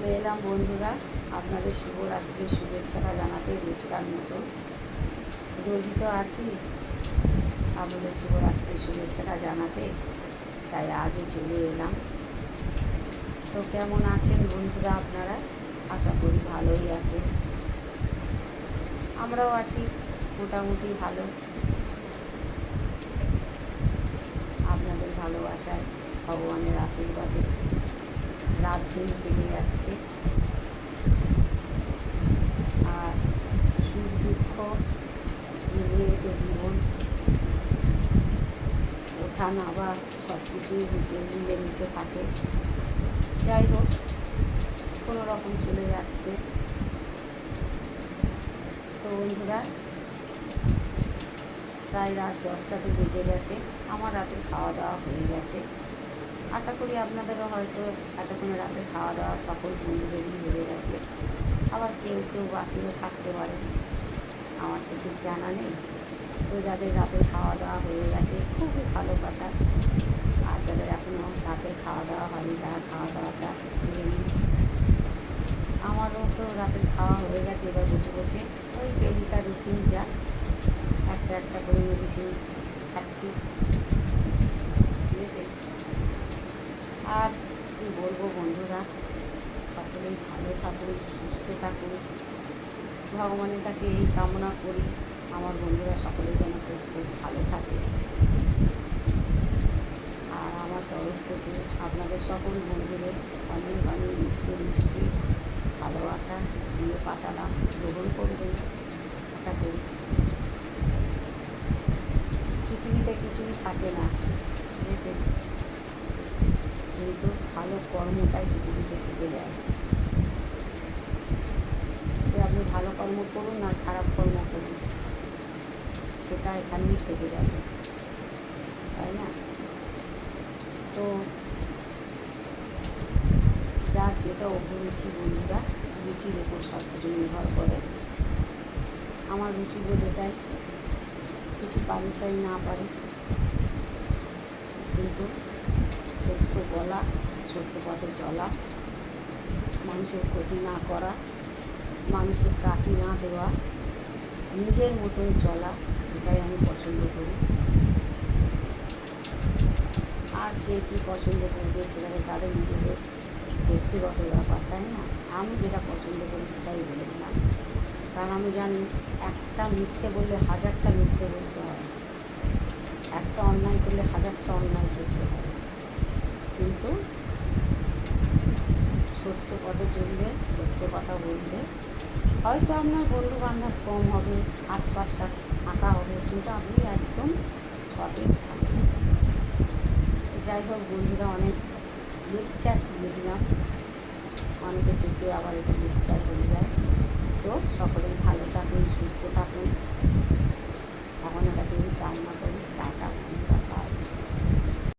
চলে এলাম বন্ধুরা আপনাদের শুভরাত্রির শুভেচ্ছাটা জানাতে রোজকার মতো। রোজই তো আসি আপনাদের শুভরাত্রির শুভেচ্ছাটা জানাতে, তাই আজও চলে এলাম। তো কেমন আছেন বন্ধুরা আপনারা? আশা করি ভালোই আছেন। আমরাও আছি মোটামুটি ভালো, আপনাদের ভালোবাসায় ভগবানের আশীর্বাদে রাত দিন কেটে যাচ্ছে। আর সুখ দুঃখ মিলিয়ে তো জীবন, ওঠা নামা সব কিছুই মিলেমিশে থাকে। যাই হোক, কোনো রকম চলে যাচ্ছে। তো বন্ধুরা, প্রায় রাত 10টাতে বেজে গেছে। আমার রাতের খাওয়া দাওয়া হয়ে গেছে। আশা করি আপনাদেরও হয়তো এতক্ষণে রাতের খাওয়া দাওয়া সকল বন্ধুদেরই হয়ে গেছে। আবার কেউ কেউ বাকিও থাকতে পারে, আমার তো ঠিক জানা নেই। তো যাদের রাতের খাওয়া দাওয়া হয়ে গেছে খুবই ভালো কথা। আর যাদের এখনও রাতের খাওয়া দাওয়া হয়নি তারা খাওয়া দাওয়াটা সেরে নিন। আমারও তো রাতের খাওয়া হয়ে গেছে। এবার বসে বসে ওই ডেলিকার রুটিন যা একটা একটা করে মেডিসিন খাচ্ছি, ঠিক আছে। আর কী বলবো বন্ধুরা, সকলেই ভালো থাকুন, সুস্থ থাকুন, ভগবানের কাছে এই কামনা করি আমার বন্ধুরা সকলেই যেন খুব খুব ভালো থাকে। আর আমার তরফ থেকে আপনাদের সকল বন্ধুদের অনেক অনেক মিষ্টি মিষ্টি ভালোবাসা দিয়ে পাঠালাম, গ্রহণ করবেন আশা করি। পৃথিবীতে কিছুই থাকে না, বুঝেছেন, কিন্তু ভালো কর্মটাই পৃথিবীতে থেকে যায়। সে আপনি ভালো কর্ম করুন আর খারাপ কর্ম করুন, সেটা এখানেই থেকে যাবে, তাই না? তো যার যেটা অভিরুচি বন্ধুরা, রুচির উপর সব কিছু নির্ভর করে। আমার রুচি বোধেটাই কিছু পারে চাই না পারে, কিন্তু সত্য বলা, সত্য পথে চলা, মানুষের ক্ষতি না করা, মানুষের কাটি না দেওয়া, নিজের মতন চলা, এটাই আমি পছন্দ করি। আর কে কী পছন্দ করবে সেটা তাদের নিজেদের ব্যক্তিগত ব্যাপার, তাই না? আমি যেটা পছন্দ করি সেটাই বলে দিলাম। কারণ আমি জানি একটা মিথ্যে বললে হাজারটা মিথ্যে বলতে হয়, একটা অন্যায় করলে হাজারটা অন্যায় করতে হয়। কিন্তু সত্য পথে চললে, সত্য কথা বললে হয়তো আপনার বন্ধু বান্ধব কম হবে, আশপাশটা ফাঁকা হবে, কিন্তু আপনি একদম সঠিক থাকবেন। যাই হোক বন্ধুরা, অনেক লেকচার দিয়ে দিলাম, অনেকের চোখে আবার এটা লেকচার হয়ে যায়। তো সকলেই